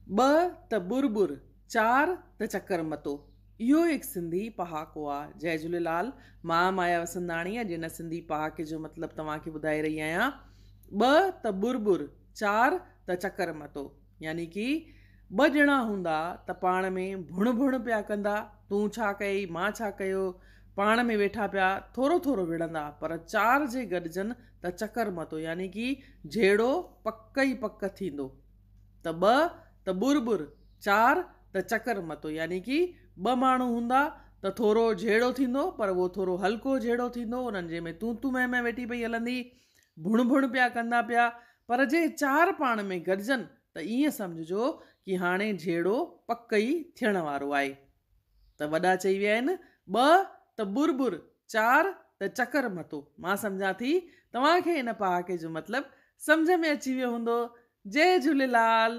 ॿ त बुरबुर, चार त चकर मतो। इहो हिकु सिंधी पहाको आहे। जय झूलेलाल, मां माया वसंदाणी अॼु हिन सिंधी पहाके जो मतिलबु तव्हांखे ॿुधाए रही आहियां। ॿ त बुरबुर, चार त चकर मतो, यानी कि ॿ ॼणा हूंदा त पाण में भुण भुण पिया कंदा, तूं छा कई मां छा कयो, पाण में वेठा पिया थोरो थोरो विढ़ंदा, पर चार जे गॾिजनि त चकर मतो, यानी कि जहिड़ो पक ई पक थींदो। त ॿ त बुरबुर, चार त चकर मतो, यानी कि ॿ माण्हू हूंदा त थोरो जहिड़ो थींदो, पर उहो थोरो हल्को जहिड़ो थींदो, उन्हनि जे में तूं मैं वेठी पई हलंदी, भुण भुण पिया कंदा पिया। पर जे चार पाण में गॾिजनि त ईअं सम्झिजो कि हाणे जहिड़ो पक ई थियण वारो आहे। त वॾा चई विया आहिनि ॿ त बुरबुर, चार त चकर मतो। मां सम्झां थी तव्हांखे हिन पहाके जो मतिलबु सम्झ में अची वियो हूंदो। जय झूलेलाल।